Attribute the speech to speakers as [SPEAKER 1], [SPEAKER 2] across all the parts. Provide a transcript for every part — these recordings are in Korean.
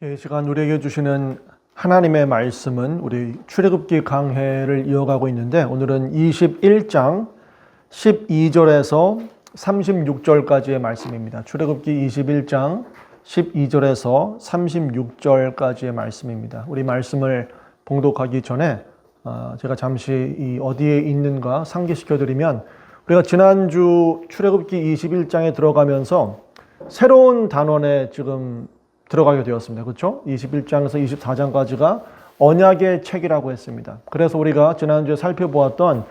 [SPEAKER 1] 이 시간 우리에게 주시는 하나님의 말씀은 우리 출애굽기 강해를 이어가고 있는데 오늘은 21장 12절에서 36절까지의 말씀입니다. 출애굽기 21장 12절에서 36절까지의 말씀입니다. 우리 말씀을 봉독하기 전에 제가 잠시 이 어디에 있는가 상기시켜 드리면 우리가 지난주 출애굽기 21장에 들어가면서 새로운 단원에 지금 들어가게 되었습니다. 그렇죠? 21장에서 24장까지가 언약의 책이라고 했습니다. 그래서 우리가 지난주에 살펴보았던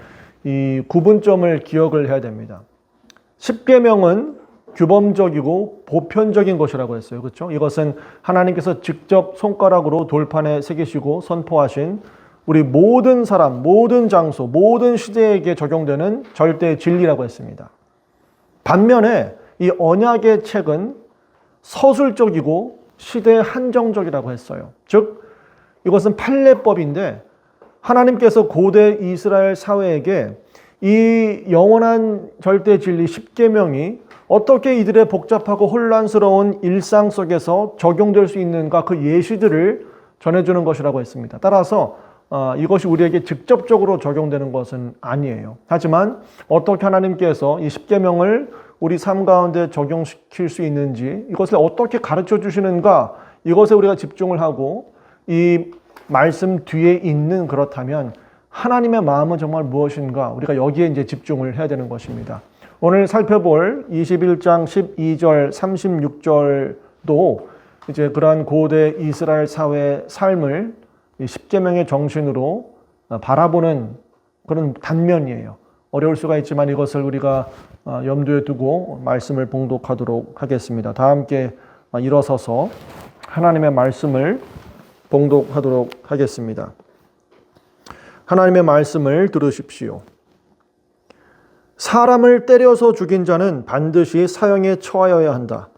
[SPEAKER 1] 이 구분점을 기억을 해야 됩니다. 십계명은 규범적이고 보편적인 것이라고 했어요. 그렇죠? 이것은 하나님께서 직접 손가락으로 돌판에 새기시고 선포하신 우리 모든 사람, 모든 장소, 모든 시대에게 적용되는 절대 진리라고 했습니다. 반면에 이 언약의 책은 서술적이고 시대 한정적이라고 했어요. 즉 이것은 판례법인데 하나님께서 고대 이스라엘 사회에게 이 영원한 절대 진리 십계명이 어떻게 이들의 복잡하고 혼란스러운 일상 속에서 적용될 수 있는가 그 예시들을 전해주는 것이라고 했습니다. 따라서 이것이 우리에게 직접적으로 적용되는 것은 아니에요. 하지만 어떻게 하나님께서 이 십계명을 우리 삶 가운데 적용시킬 수 있는지 이것을 어떻게 가르쳐 주시는가 이것에 우리가 집중을 하고 이 말씀 뒤에 있는 그렇다면 하나님의 마음은 정말 무엇인가 우리가 여기에 이제 집중을 해야 되는 것입니다. 오늘 살펴볼 21장 12절 36절도 이제 그러한 고대 이스라엘 사회의 삶을 이 십계명의 정신으로 바라보는 그런 단면이에요. 어려울 수가 있지만 이것을 우리가 염두에 두고 말씀을 봉독하도록 하겠습니다. 다 함께 일어서서 하나님의 말씀을 봉독하도록 하겠습니다. 하나님의 말씀을 들으십시오. 사람을 때려서 죽인 자는 반드시 사형에 처하여야 한다.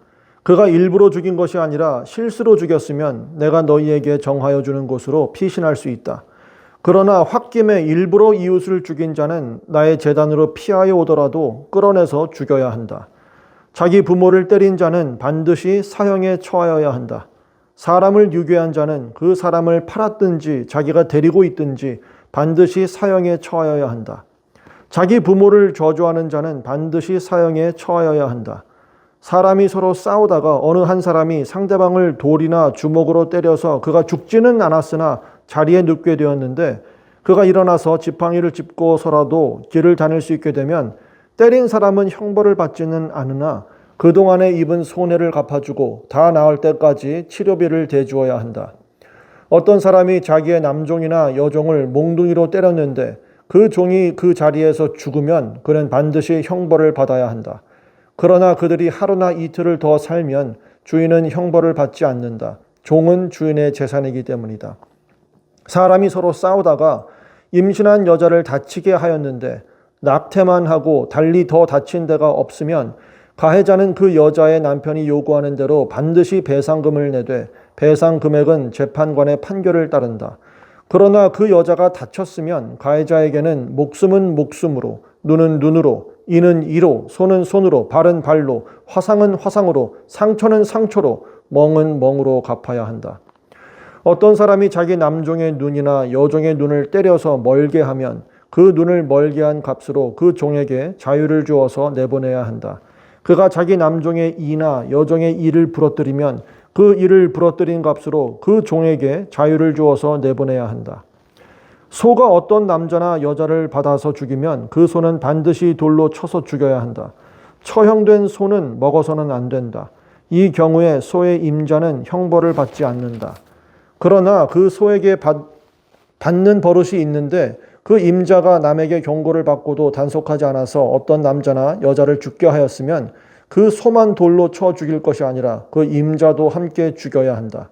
[SPEAKER 1] 그가 일부러 죽인 것이 아니라 실수로 죽였으면 내가 너희에게 정하여 주는 것으로 피신할 수 있다. 그러나 홧김에 일부러 이웃을 죽인 자는 나의 제단으로 피하여 오더라도 끌어내서 죽여야 한다. 자기 부모를 때린 자는 반드시 사형에 처하여야 한다. 사람을 유괴한 자는 그 사람을 팔았든지 자기가 데리고 있든지 반드시 사형에 처하여야 한다. 자기 부모를 저주하는 자는 반드시 사형에 처하여야 한다. 사람이 서로 싸우다가 어느 한 사람이 상대방을 돌이나 주먹으로 때려서 그가 죽지는 않았으나 자리에 눕게 되었는데 그가 일어나서 지팡이를 짚고서라도 길을 다닐 수 있게 되면 때린 사람은 형벌을 받지는 않으나 그동안에 입은 손해를 갚아주고 다 나을 때까지 치료비를 대주어야 한다. 어떤 사람이 자기의 남종이나 여종을 몽둥이로 때렸는데 그 종이 그 자리에서 죽으면 그는 반드시 형벌을 받아야 한다. 그러나 그들이 하루나 이틀을 더 살면 주인은 형벌을 받지 않는다. 종은 주인의 재산이기 때문이다. 사람이 서로 싸우다가 임신한 여자를 다치게 하였는데 낙태만 하고 달리 더 다친 데가 없으면 가해자는 그 여자의 남편이 요구하는 대로 반드시 배상금을 내되 배상 금액은 재판관의 판결을 따른다. 그러나 그 여자가 다쳤으면 가해자에게는 목숨은 목숨으로, 눈은 눈으로, 이는 이로, 손은 손으로, 발은 발로, 화상은 화상으로, 상처는 상처로, 멍은 멍으로 갚아야 한다. 어떤 사람이 자기 남종의 눈이나 여종의 눈을 때려서 멀게 하면 그 눈을 멀게 한 값으로 그 종에게 자유를 주어서 내보내야 한다. 그가 자기 남종의 이나 여종의 이를 부러뜨리면 그 이를 부러뜨린 값으로 그 종에게 자유를 주어서 내보내야 한다. 소가 어떤 남자나 여자를 받아서 죽이면 그 소는 반드시 돌로 쳐서 죽여야 한다. 처형된 소는 먹어서는 안 된다. 이 경우에 소의 임자는 형벌을 받지 않는다. 그러나 그 소에게 받는 버릇이 있는데 그 임자가 남에게 경고를 받고도 단속하지 않아서 어떤 남자나 여자를 죽게 하였으면 그 소만 돌로 쳐 죽일 것이 아니라 그 임자도 함께 죽여야 한다.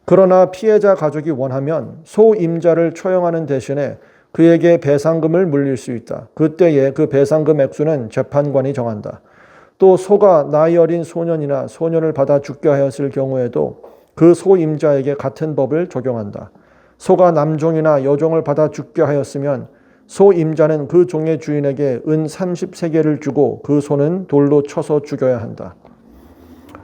[SPEAKER 1] 그러나 피해자 가족이 원하면 소 임자를 처형하는 대신에 그에게 배상금을 물릴 수 있다. 그때에 그 배상금 액수는 재판관이 정한다. 또 소가 나이 어린 소년이나 소년을 받아 죽게 하였을 경우에도 그 소 임자에게 같은 법을 적용한다. 소가 남종이나 여종을 받아 죽게 하였으면 소 임자는 그 종의 주인에게 은 30세겔을 주고 그 소는 돌로 쳐서 죽여야 한다.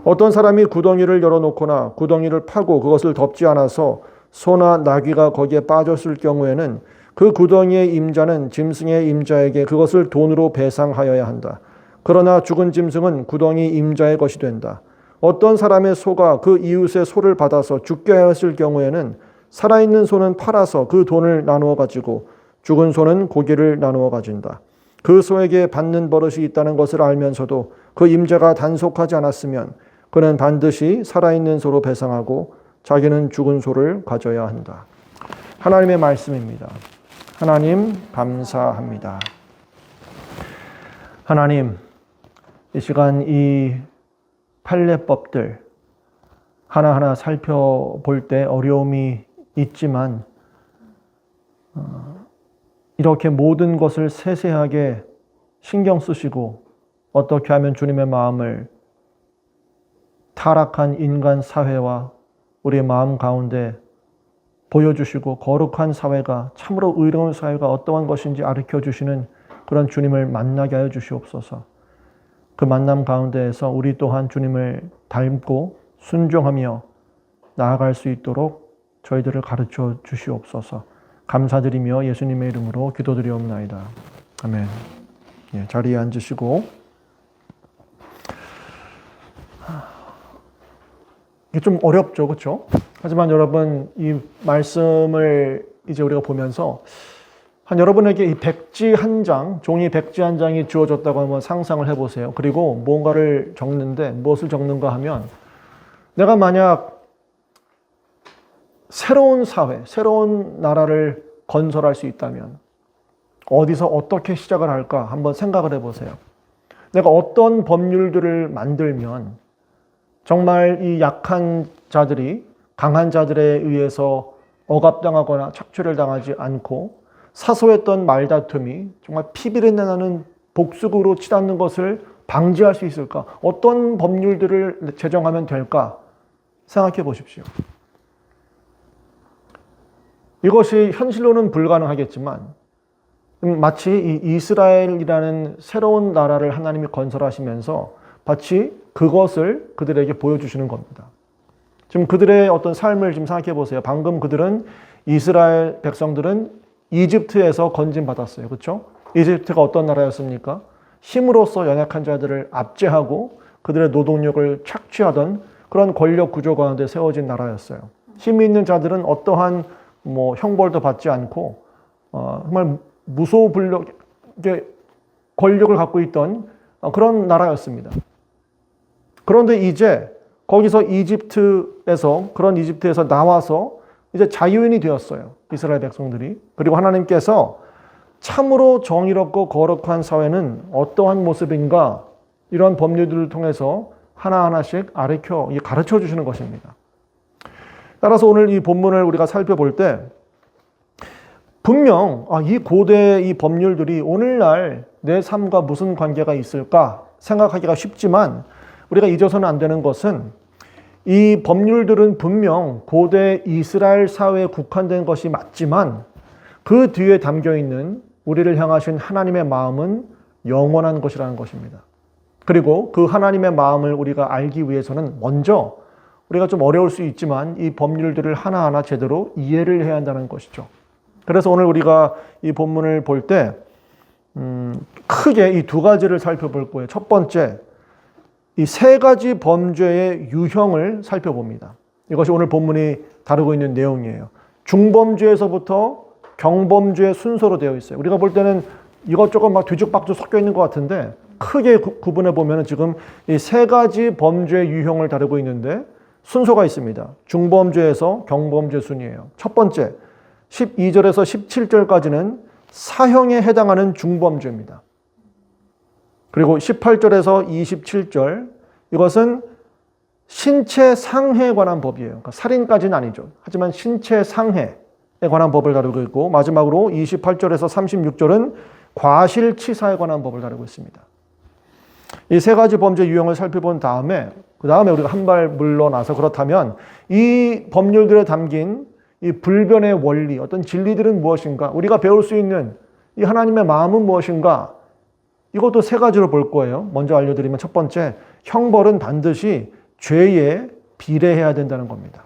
[SPEAKER 1] 어떤 사람이 구덩이를 열어놓거나 구덩이를 파고 그것을 덮지 않아서 소나 나귀가 거기에 빠졌을 경우에는 그 구덩이의 임자는 짐승의 임자에게 그것을 돈으로 배상하여야 한다. 그러나 죽은 짐승은 구덩이 임자의 것이 된다. 어떤 사람의 소가 그 이웃의 소를 받아서 죽게 하였을 경우에는 살아있는 소는 팔아서 그 돈을 나누어 가지고 죽은 소는 고기를 나누어 가진다. 그 소에게 받는 버릇이 있다는 것을 알면서도 그 임자가 단속하지 않았으면 그는 반드시 살아있는 소로 배상하고 자기는 죽은 소를 가져야 한다. 하나님의 말씀입니다. 하나님 감사합니다. 하나님, 이 시간 이 판례법들 하나하나 살펴볼 때 어려움이 있지만 이렇게 모든 것을 세세하게 신경 쓰시고 어떻게 하면 주님의 마음을 타락한 인간 사회와 우리의 마음 가운데 보여주시고 거룩한 사회가 참으로 의로운 사회가 어떠한 것인지 가르쳐주시는 그런 주님을 만나게 하여 주시옵소서. 그 만남 가운데에서 우리 또한 주님을 닮고 순종하며 나아갈 수 있도록 저희들을 가르쳐 주시옵소서. 감사드리며 예수님의 이름으로 기도드리옵나이다. 아멘. 예, 자리에 앉으시고 이게 좀 어렵죠, 그렇죠? 하지만 여러분 이 말씀을 이제 우리가 보면서 여러분에게 이 백지 한 장, 종이 백지 한 장이 주어졌다고 한번 상상을 해보세요. 그리고 뭔가를 적는데 무엇을 적는가 하면 내가 만약 새로운 사회, 새로운 나라를 건설할 수 있다면 어디서 어떻게 시작을 할까 한번 생각을 해보세요. 내가 어떤 법률들을 만들면 정말 이 약한 자들이 강한 자들에 의해서 억압당하거나 착취를 당하지 않고 사소했던 말다툼이 정말 피비린내 나는 복수극으로 치닫는 것을 방지할 수 있을까? 어떤 법률들을 제정하면 될까? 생각해 보십시오. 이것이 현실로는 불가능하겠지만 마치 이 이스라엘이라는 새로운 나라를 하나님이 건설하시면서 마치 그것을 그들에게 보여주시는 겁니다. 지금 그들의 어떤 삶을 지금 생각해 보세요. 방금 그들은 이스라엘 백성들은 이집트에서 건진받았어요. 그렇죠? 이집트가 어떤 나라였습니까? 힘으로써 연약한 자들을 압제하고 그들의 노동력을 착취하던 그런 권력 구조 가운데 세워진 나라였어요. 힘이 있는 자들은 어떠한 형벌도 받지 않고 정말 무소불력의 권력을 갖고 있던 그런 나라였습니다. 그런데 이제 거기서 그런 이집트에서 나와서 이제 자유인이 되었어요. 이스라엘 백성들이. 그리고 하나님께서 참으로 정의롭고 거룩한 사회는 어떠한 모습인가 이런 법률들을 통해서 하나하나씩 가르쳐 주시는 것입니다. 따라서 오늘 이 본문을 우리가 살펴볼 때 분명 이 고대 이 법률들이 오늘날 내 삶과 무슨 관계가 있을까 생각하기가 쉽지만 우리가 잊어서는 안 되는 것은 이 법률들은 분명 고대 이스라엘 사회에 국한된 것이 맞지만 그 뒤에 담겨있는 우리를 향하신 하나님의 마음은 영원한 것이라는 것입니다. 그리고 그 하나님의 마음을 우리가 알기 위해서는 먼저 우리가 좀 어려울 수 있지만 이 법률들을 하나하나 제대로 이해를 해야 한다는 것이죠. 그래서 오늘 우리가 이 본문을 볼 때 크게 이 두 가지를 살펴볼 거예요. 첫 번째, 이 세 가지 범죄의 유형을 살펴봅니다. 이것이 오늘 본문이 다루고 있는 내용이에요. 중범죄에서부터 경범죄의 순서로 되어 있어요. 우리가 볼 때는 이것저것 막 뒤죽박죽 섞여 있는 것 같은데 크게 구분해 보면 지금 이 세 가지 범죄의 유형을 다루고 있는데 순서가 있습니다. 중범죄에서 경범죄 순이에요. 첫 번째, 12절에서 17절까지는 사형에 해당하는 중범죄입니다. 그리고 18절에서 27절, 이것은 신체 상해에 관한 법이에요. 그러니까 살인까지는 아니죠. 하지만 신체 상해에 관한 법을 다루고 있고, 마지막으로 28절에서 36절은 과실치사에 관한 법을 다루고 있습니다. 이 세 가지 범죄 유형을 살펴본 다음에, 우리가 한 발 물러나서 그렇다면 이 법률들에 담긴 이 불변의 원리, 어떤 진리들은 무엇인가? 우리가 배울 수 있는 이 하나님의 마음은 무엇인가? 이것도 세 가지로 볼 거예요. 먼저 알려드리면 첫 번째, 형벌은 반드시 죄에 비례해야 된다는 겁니다.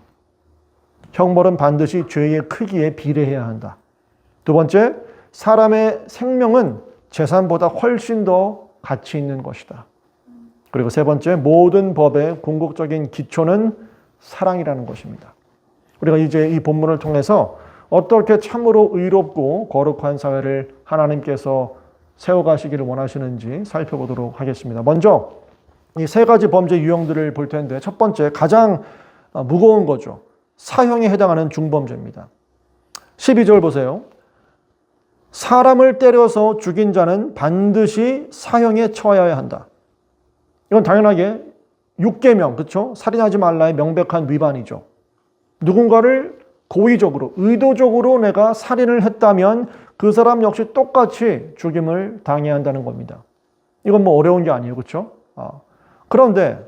[SPEAKER 1] 형벌은 반드시 죄의 크기에 비례해야 한다. 두 번째, 사람의 생명은 재산보다 훨씬 더 가치 있는 것이다. 그리고 세 번째, 모든 법의 궁극적인 기초는 사랑이라는 것입니다. 우리가 이제 이 본문을 통해서 어떻게 참으로 의롭고 거룩한 사회를 하나님께서 세워가시기를 원하시는지 살펴보도록 하겠습니다. 먼저 이 세 가지 범죄 유형들을 볼 텐데, 첫 번째, 가장 무거운 거죠. 사형에 해당하는 중범죄입니다. 12절 보세요. 사람을 때려서 죽인 자는 반드시 사형에 처하여야 한다. 이건 당연하게 6계명, 그렇죠? 살인하지 말라의 명백한 위반이죠. 누군가를 고의적으로, 의도적으로 내가 살인을 했다면 그 사람 역시 똑같이 죽임을 당해야 한다는 겁니다. 이건 뭐 어려운 게 아니에요, 그렇죠? 그런데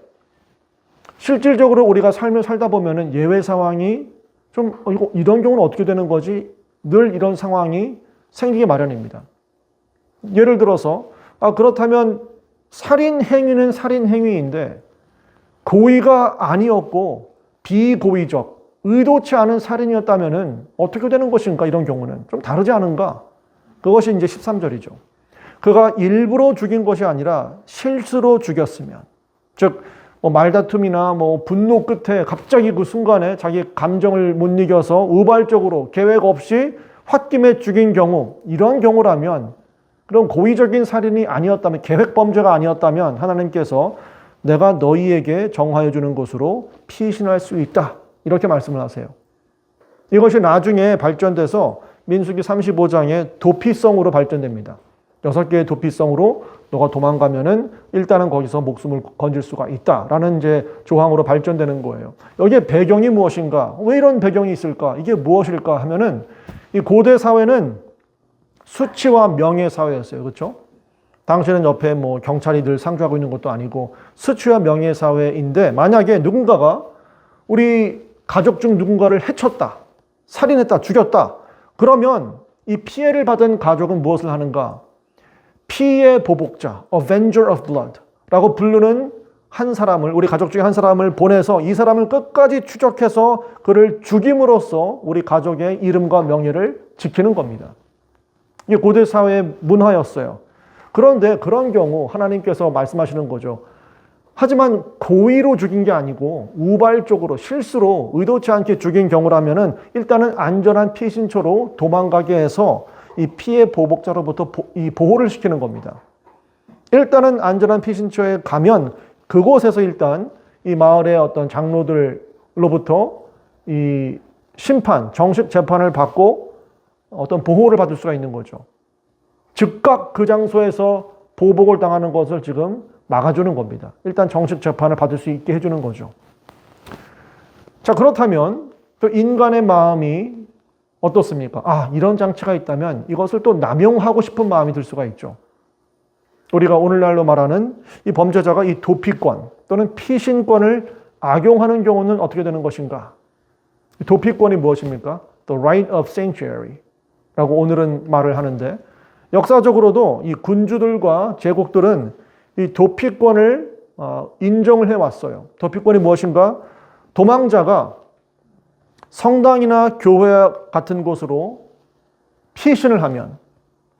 [SPEAKER 1] 실질적으로 우리가 삶을 살다 보면은 예외 상황이 좀 이런 경우는 어떻게 되는 거지? 늘 이런 상황이 생기기 마련입니다. 예를 들어서 그렇다면 살인 행위는 살인 행위인데 고의가 아니었고 비고의적, 의도치 않은 살인이었다면은 어떻게 되는 것인가? 이런 경우는 좀 다르지 않은가? 그것이 이제 13절이죠. 그가 일부러 죽인 것이 아니라 실수로 죽였으면, 즉 말다툼이나 분노 끝에 갑자기 그 순간에 자기 감정을 못 이겨서 우발적으로 계획 없이 홧김에 죽인 경우, 이런 경우라면, 그런 고의적인 살인이 아니었다면, 계획 범죄가 아니었다면 하나님께서 내가 너희에게 정하여 주는 것으로 피신할 수 있다, 이렇게 말씀을 하세요. 이것이 나중에 발전돼서 민수기 35장의 도피성으로 발전됩니다. 6개의 도피성으로 너가 도망가면은 일단은 거기서 목숨을 건질 수가 있다라는 이제 조항으로 발전되는 거예요. 여기에 배경이 무엇인가? 왜 이런 배경이 있을까? 이게 무엇일까 하면은 이 고대 사회는 수치와 명예 사회였어요. 그렇죠? 당시에는 옆에 경찰이 늘 상주하고 있는 것도 아니고 수치와 명예 사회인데, 만약에 누군가가 우리 가족 중 누군가를 해쳤다, 살인했다, 죽였다, 그러면 이 피해를 받은 가족은 무엇을 하는가? 피해 보복자, avenger of blood 라고 부르는 한 사람을, 우리 가족 중에 한 사람을 보내서 이 사람을 끝까지 추적해서 그를 죽임으로써 우리 가족의 이름과 명예를 지키는 겁니다. 이게 고대 사회의 문화였어요. 그런데 그런 경우 하나님께서 말씀하시는 거죠. 하지만 고의로 죽인 게 아니고 우발적으로, 실수로, 의도치 않게 죽인 경우라면은 일단은 안전한 피신처로 도망가게 해서 이 피해 보복자로부터 이 보호를 시키는 겁니다. 일단은 안전한 피신처에 가면 그곳에서 일단 이 마을의 어떤 장로들로부터 이 심판, 정식 재판을 받고 어떤 보호를 받을 수가 있는 거죠. 즉각 그 장소에서 보복을 당하는 것을 지금 막아주는 겁니다. 일단 정식 재판을 받을 수 있게 해주는 거죠. 자, 그렇다면 또 인간의 마음이 어떻습니까? 이런 장치가 있다면 이것을 또 남용하고 싶은 마음이 들 수가 있죠. 우리가 오늘날로 말하는 이 범죄자가 이 도피권 또는 피신권을 악용하는 경우는 어떻게 되는 것인가? 도피권이 무엇입니까? The right of sanctuary 라고 오늘은 말을 하는데, 역사적으로도 이 군주들과 제국들은 이 도피권을 인정을 해왔어요. 도피권이 무엇인가? 도망자가 성당이나 교회 같은 곳으로 피신을 하면,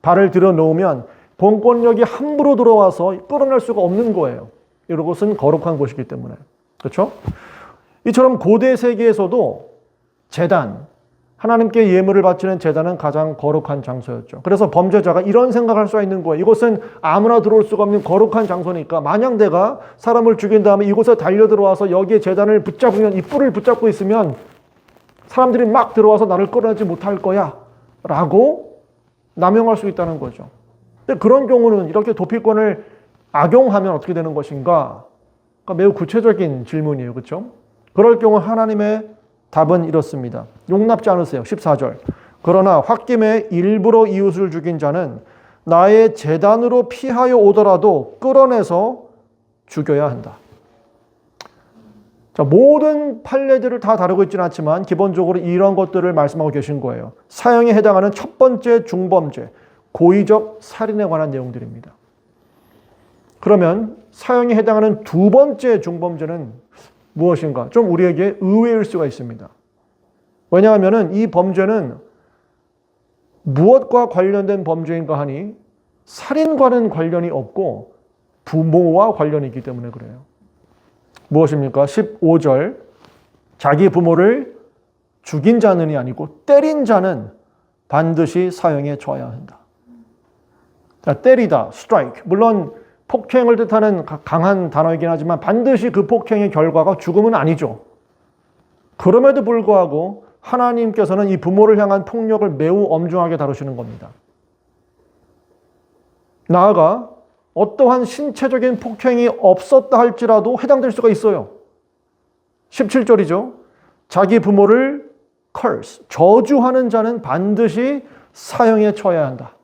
[SPEAKER 1] 발을 들여놓으면 공권력이 함부로 들어와서 끌어낼 수가 없는 거예요. 이것은 거룩한 곳이기 때문에. 그렇죠? 이처럼 고대 세계에서도 제단, 하나님께 예물을 바치는 제단은 가장 거룩한 장소였죠. 그래서 범죄자가 이런 생각을 할 수가 있는 거예요. 이곳은 아무나 들어올 수가 없는 거룩한 장소니까 만약 내가 사람을 죽인 다음에 이곳에 달려들어와서 여기에 제단을 붙잡으면, 이 뿔을 붙잡고 있으면 사람들이 막 들어와서 나를 끌어내지 못할 거야 라고 남용할 수 있다는 거죠. 근데 그런 경우는 이렇게 도피권을 악용하면 어떻게 되는 것인가? 그러니까 매우 구체적인 질문이에요. 그렇죠? 그럴 경우 하나님의 답은 이렇습니다. 용납지 않으세요. 14절. 그러나 홧김에 일부러 이웃을 죽인 자는 나의 제단으로 피하여 오더라도 끌어내서 죽여야 한다. 자, 모든 판례들을 다 다루고 있지는 않지만 기본적으로 이런 것들을 말씀하고 계신 거예요. 사형에 해당하는 첫 번째 중범죄, 고의적 살인에 관한 내용들입니다. 그러면 사형에 해당하는 두 번째 중범죄는 무엇인가? 좀 우리에게 의외일 수가 있습니다. 왜냐하면 이 범죄는 무엇과 관련된 범죄인가 하니 살인과는 관련이 없고 부모와 관련이 있기 때문에 그래요. 무엇입니까? 15절 자기 부모를 죽인 자는이 아니고 때린 자는 반드시 사형에 처해야 한다. 자, 때리다, strike. 물론 폭행을 뜻하는 강한 단어이긴 하지만 반드시 그 폭행의 결과가 죽음은 아니죠. 그럼에도 불구하고 하나님께서는 이 부모를 향한 폭력을 매우 엄중하게 다루시는 겁니다. 나아가 어떠한 신체적인 폭행이 없었다 할지라도 해당될 수가 있어요. 17절이죠. 자기 부모를 curse, 저주하는 자는 반드시 사형에 처해야 한다.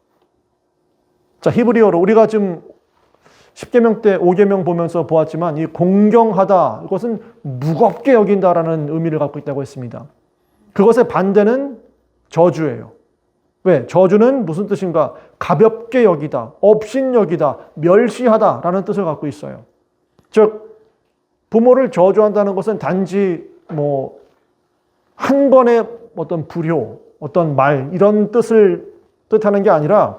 [SPEAKER 1] 자, 히브리어로 우리가 지금 10계명 때 5계명 보면서 보았지만 이 공경하다, 이것은 무겁게 여긴다라는 의미를 갖고 있다고 했습니다. 그것의 반대는 저주예요. 왜? 저주는 무슨 뜻인가? 가볍게 여기다, 업신여기다, 멸시하다라는 뜻을 갖고 있어요. 즉 부모를 저주한다는 것은 단지 한 번의 어떤 불효, 어떤 말 이런 뜻을 뜻하는 게 아니라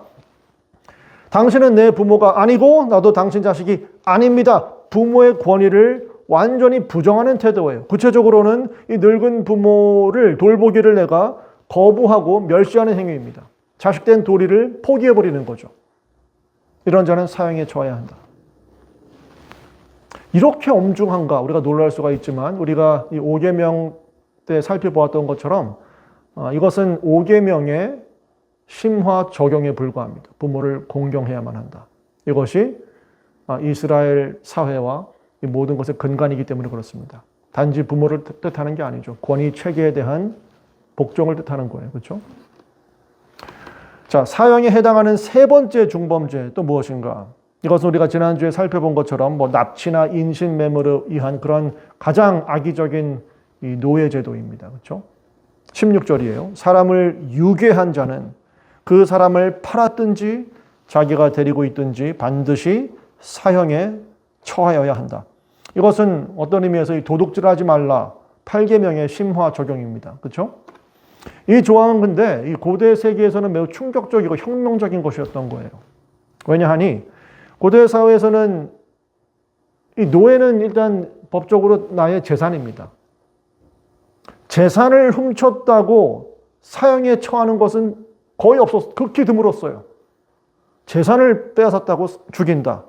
[SPEAKER 1] 당신은 내 부모가 아니고 나도 당신 자식이 아닙니다. 부모의 권위를 완전히 부정하는 태도예요. 구체적으로는 이 늙은 부모를 돌보기를 내가 거부하고 멸시하는 행위입니다. 자식된 도리를 포기해버리는 거죠. 이런 자는 사형에 처해야 한다. 이렇게 엄중한가 우리가 놀랄 수가 있지만 우리가 이 5계명 때 살펴보았던 것처럼 이것은 5계명의 심화 적용에 불과합니다. 부모를 공경해야만 한다. 이것이 이스라엘 사회와 이 모든 것의 근간이기 때문에 그렇습니다. 단지 부모를 뜻하는 게 아니죠. 권위 체계에 대한 복종을 뜻하는 거예요. 그렇죠? 자, 사형에 해당하는 세 번째 중범죄 또 무엇인가? 이것은 우리가 지난주에 살펴본 것처럼 납치나 인신매매로 의한 그런 가장 악의적인 이 노예제도입니다. 그렇죠? 16절이에요. 사람을 유괴한 자는 그 사람을 팔았든지 자기가 데리고 있든지 반드시 사형에 처하여야 한다. 이것은 어떤 의미에서 도둑질하지 말라 8계명의 심화 적용입니다. 그렇죠? 이 조항은 근데 이 고대 세계에서는 매우 충격적이고 혁명적인 것이었던 거예요. 왜냐하니 고대 사회에서는 이 노예는 일단 법적으로 나의 재산입니다. 재산을 훔쳤다고 사형에 처하는 것은 거의 극히 드물었어요. 재산을 빼앗았다고 죽인다.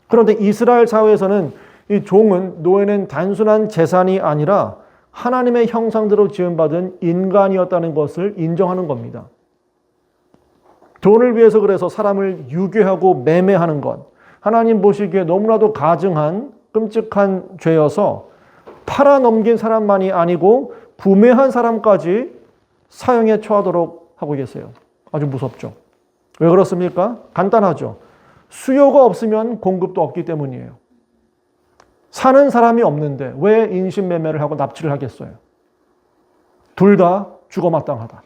[SPEAKER 1] 그런데 이스라엘 사회에서는 이 종은 노예는 단순한 재산이 아니라 하나님의 형상대로 지음받은 인간이었다는 것을 인정하는 겁니다. 돈을 위해서 그래서 사람을 유괴하고 매매하는 것, 하나님 보시기에 너무나도 가증한 끔찍한 죄여서 팔아넘긴 사람만이 아니고 구매한 사람까지 사형에 처하도록 하고 계세요. 아주 무섭죠. 왜 그렇습니까? 간단하죠. 수요가 없으면 공급도 없기 때문이에요. 사는 사람이 없는데 왜 인신매매를 하고 납치를 하겠어요? 둘 다 죽어마땅하다.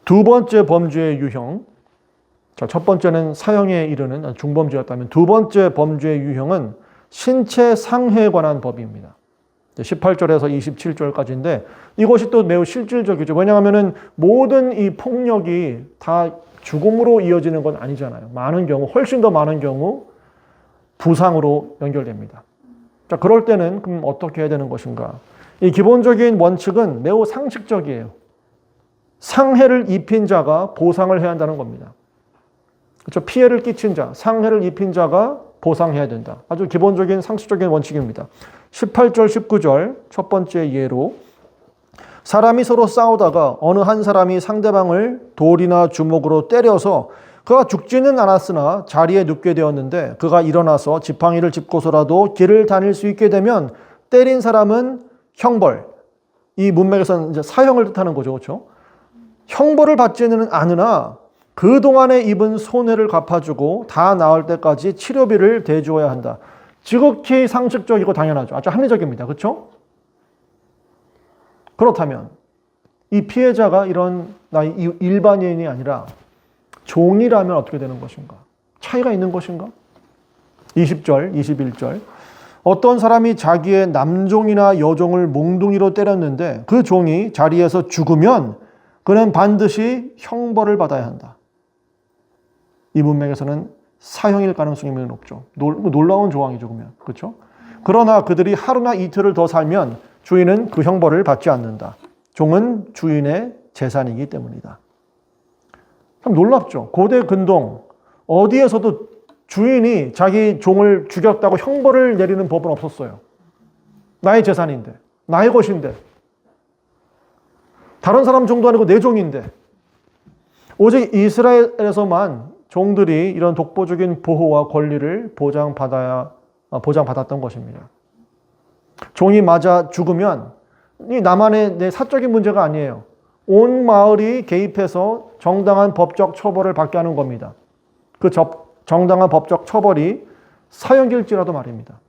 [SPEAKER 1] 두 번째 범죄의 유형. 자, 첫 번째는 사형에 이르는 중범죄였다면 두 번째 범죄의 유형은 신체 상해에 관한 법입니다. 18절에서 27절까지인데 이것이 또 매우 실질적이죠. 왜냐하면 모든 이 폭력이 다 죽음으로 이어지는 건 아니잖아요. 많은 경우, 훨씬 더 많은 경우 부상으로 연결됩니다. 자, 그럴 때는 그럼 어떻게 해야 되는 것인가? 이 기본적인 원칙은 매우 상식적이에요. 상해를 입힌 자가 보상을 해야 한다는 겁니다. 그렇죠? 피해를 끼친 자, 상해를 입힌 자가 보상해야 된다. 아주 기본적인 상식적인 원칙입니다. 18절, 19절 첫 번째 예로 사람이 서로 싸우다가 어느 한 사람이 상대방을 돌이나 주먹으로 때려서 그가 죽지는 않았으나 자리에 눕게 되었는데 그가 일어나서 지팡이를 짚고서라도 길을 다닐 수 있게 되면 때린 사람은 형벌, 이 문맥에서는 이제 사형을 뜻하는 거죠. 그렇죠? 형벌을 받지는 않으나 그동안에 입은 손해를 갚아주고 다 나을 때까지 치료비를 대주어야 한다. 지극히 상식적이고 당연하죠. 아주 합리적입니다. 그렇죠? 그렇다면 이 피해자가 이런 일반인이 아니라 종이라면 어떻게 되는 것인가? 차이가 있는 것인가? 20절, 21절. 어떤 사람이 자기의 남종이나 여종을 몽둥이로 때렸는데 그 종이 자리에서 죽으면 그는 반드시 형벌을 받아야 한다. 이 문맥에서는 사형일 가능성이 매우 높죠. 놀라운 조항이죠, 그러면. 그렇죠? 그러나 그들이 하루나 이틀을 더 살면 주인은 그 형벌을 받지 않는다. 종은 주인의 재산이기 때문이다. 참 놀랍죠. 고대 근동 어디에서도 주인이 자기 종을 죽였다고 형벌을 내리는 법은 없었어요. 나의 재산인데, 나의 것인데, 다른 사람 종도 아니고 내 종인데, 오직 이스라엘에서만 종들이 이런 독보적인 보호와 권리를 보장받았던 것입니다. 종이 맞아 죽으면 이 나만의 내 사적인 문제가 아니에요. 온 마을이 개입해서 정당한 법적 처벌을 받게 하는 겁니다. 그 정당한 법적 처벌이 사형일지라도 말입니다.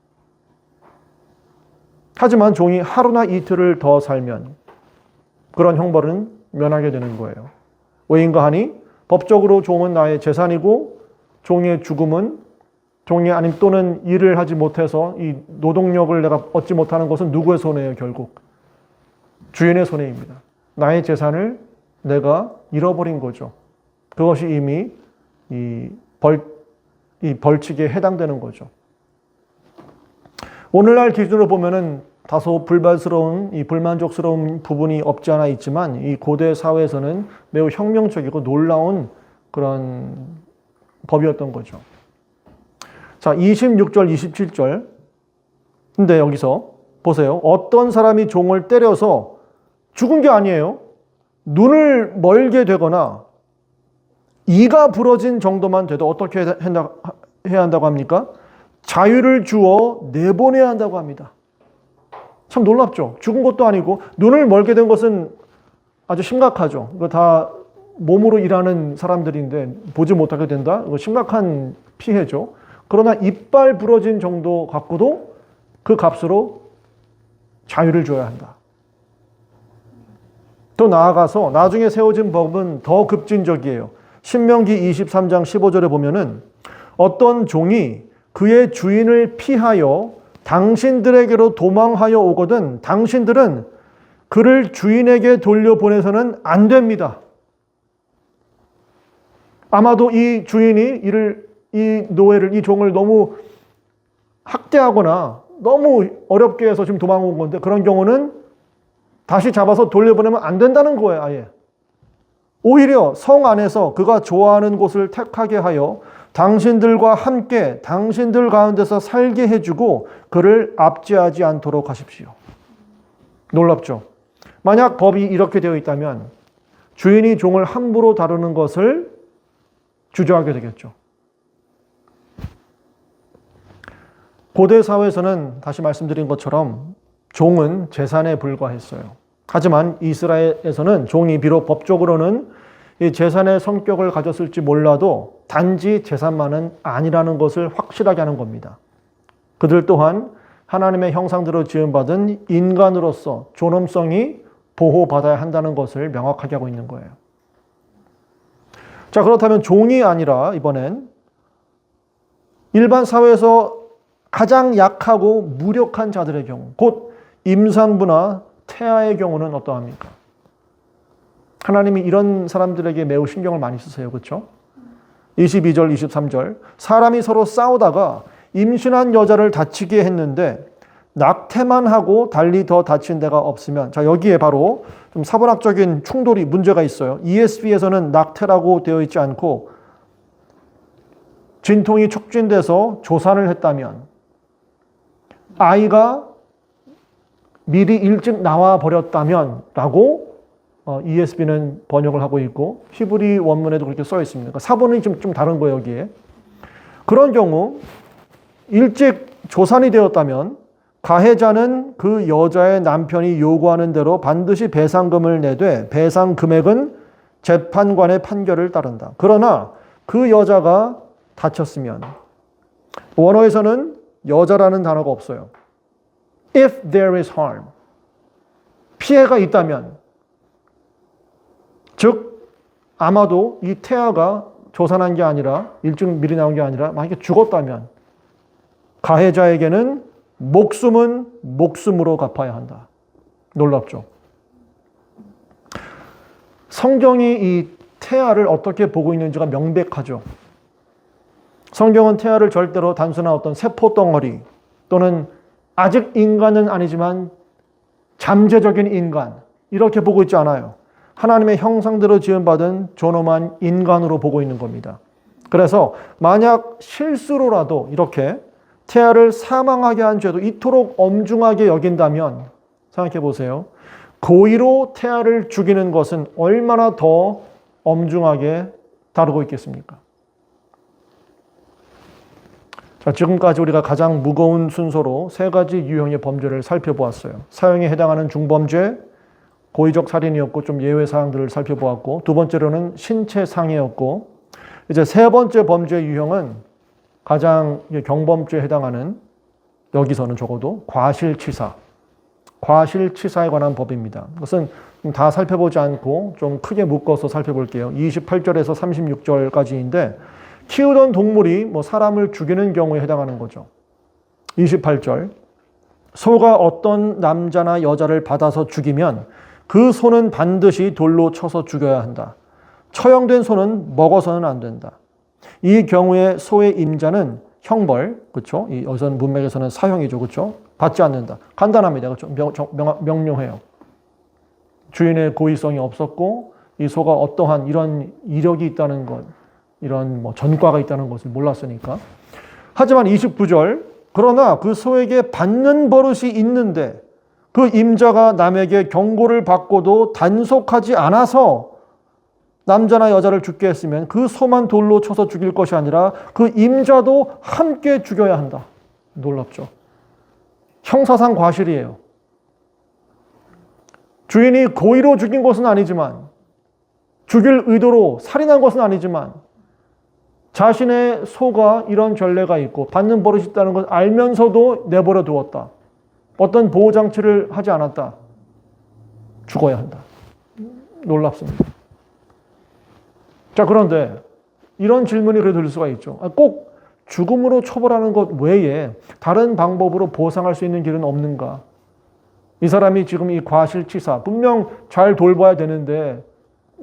[SPEAKER 1] 하지만 종이 하루나 이틀을 더 살면 그런 형벌은 면하게 되는 거예요. 왜인가 하니 법적으로 종은 나의 재산이고 종의 죽음은 종이 아님 또는 일을 하지 못해서 이 노동력을 내가 얻지 못하는 것은 누구의 손해예요, 결국? 주인의 손해입니다. 나의 재산을 내가 잃어버린 거죠. 그것이 이미 이 벌칙에 해당되는 거죠. 오늘날 기준으로 보면은 다소 불만족스러운 부분이 없지 않아 있지만 이 고대 사회에서는 매우 혁명적이고 놀라운 그런 법이었던 거죠. 자, 26절, 27절. 근데 여기서 보세요. 어떤 사람이 종을 때려서 죽은 게 아니에요. 눈을 멀게 되거나 이가 부러진 정도만 돼도 어떻게 해야 한다고 합니까? 자유를 주어 내보내야 한다고 합니다. 참 놀랍죠? 죽은 것도 아니고 눈을 멀게 된 것은 아주 심각하죠. 이거 다 몸으로 일하는 사람들인데 보지 못하게 된다? 이거 심각한 피해죠. 그러나 이빨 부러진 정도 갖고도 그 값으로 자유를 줘야 한다. 더 나아가서 나중에 세워진 법은 더 급진적이에요. 신명기 23장 15절에 보면은 어떤 종이 그의 주인을 피하여 당신들에게로 도망하여 오거든 당신들은 그를 주인에게 돌려보내서는 안 됩니다. 아마도 이 주인이 이 종을 너무 학대하거나 너무 어렵게 해서 지금 도망온 건데 그런 경우는 다시 잡아서 돌려보내면 안 된다는 거예요, 아예. 오히려 성 안에서 그가 좋아하는 곳을 택하게 하여 당신들과 함께 당신들 가운데서 살게 해주고 그를 압제하지 않도록 하십시오. 놀랍죠? 만약 법이 이렇게 되어 있다면 주인이 종을 함부로 다루는 것을 주저하게 되겠죠. 고대 사회에서는 다시 말씀드린 것처럼 종은 재산에 불과했어요. 하지만 이스라엘에서는 종이 비록 법적으로는 이 재산의 성격을 가졌을지 몰라도 단지 재산만은 아니라는 것을 확실하게 하는 겁니다. 그들 또한 하나님의 형상대로 지음받은 인간으로서 존엄성이 보호받아야 한다는 것을 명확하게 하고 있는 거예요. 자, 그렇다면 종이 아니라 이번엔 일반 사회에서 가장 약하고 무력한 자들의 경우, 곧 임산부나 태아의 경우는 어떠합니까? 하나님이 이런 사람들에게 매우 신경을 많이 쓰세요. 그렇죠? 22절, 23절. 사람이 서로 싸우다가 임신한 여자를 다치게 했는데 낙태만 하고 달리 더 다친 데가 없으면, 자, 여기에 바로 좀 사본학적인 충돌이 문제가 있어요. ESV에서는 낙태라고 되어 있지 않고 진통이 촉진돼서 조산을 했다면 아이가 미리 일찍 나와 버렸다면 라고 ESV는 번역을 하고 있고 히브리 원문에도 그렇게 써 있습니다. 그러니까 사본이 좀 다른 거예요, 여기에. 그런 경우 일찍 조산이 되었다면 가해자는 그 여자의 남편이 요구하는 대로 반드시 배상금을 내되 배상 금액은 재판관의 판결을 따른다. 그러나 그 여자가 다쳤으면, 원어에서는 여자라는 단어가 없어요. If there is harm, 피해가 있다면, 즉 아마도 이 태아가 조산한 게 아니라 일찍 미리 나온 게 아니라 만약에 죽었다면 가해자에게는 목숨은 목숨으로 갚아야 한다. 놀랍죠? 성경이 이 태아를 어떻게 보고 있는지가 명백하죠. 성경은 태아를 절대로 단순한 어떤 세포덩어리 또는 아직 인간은 아니지만 잠재적인 인간 이렇게 보고 있지 않아요. 하나님의 형상대로 지음받은 존엄한 인간으로 보고 있는 겁니다. 그래서 만약 실수로라도 이렇게 태아를 사망하게 한 죄도 이토록 엄중하게 여긴다면 생각해 보세요. 고의로 태아를 죽이는 것은 얼마나 더 엄중하게 다루고 있겠습니까? 자, 지금까지 우리가 가장 무거운 순서로 세 가지 유형의 범죄를 살펴보았어요. 사형에 해당하는 중범죄, 고의적 살인이었고 좀 예외 사항들을 살펴보았고, 두 번째로는 신체 상해였고, 이제 세 번째 범죄 유형은 가장 경범죄에 해당하는, 여기서는 적어도 과실치사, 과실치사에 관한 법입니다. 그것은 다 살펴보지 않고 좀 크게 묶어서 살펴볼게요. 28절에서 36절까지인데 키우던 동물이 사람을 죽이는 경우에 해당하는 거죠. 28절, 소가 어떤 남자나 여자를 받아서 죽이면 그 소는 반드시 돌로 쳐서 죽여야 한다. 처형된 소는 먹어서는 안 된다. 이 경우에 소의 임자는 형벌, 그렇죠? 이 어선 문맥에서는 사형이죠, 그렇죠? 받지 않는다. 간단합니다, 그렇죠? 명료해요. 주인의 고의성이 없었고 이 소가 어떠한 이런 이력이 있다는 것, 이런 전과가 있다는 것을 몰랐으니까. 하지만 29절, 그러나 그 소에게 받는 버릇이 있는데 그 임자가 남에게 경고를 받고도 단속하지 않아서 남자나 여자를 죽게 했으면 그 소만 돌로 쳐서 죽일 것이 아니라 그 임자도 함께 죽여야 한다. 놀랍죠? 형사상 과실이에요. 주인이 고의로 죽인 것은 아니지만, 죽일 의도로 살인한 것은 아니지만, 자신의 소가 이런 전례가 있고 받는 버릇이 있다는 걸 알면서도 내버려 두었다. 어떤 보호장치를 하지 않았다. 죽어야 한다. 놀랍습니다. 자, 그런데 이런 질문이 그래도 들 수가 있죠. 꼭 죽음으로 처벌하는 것 외에 다른 방법으로 보상할 수 있는 길은 없는가? 이 사람이 지금 이 과실치사, 분명 잘 돌봐야 되는데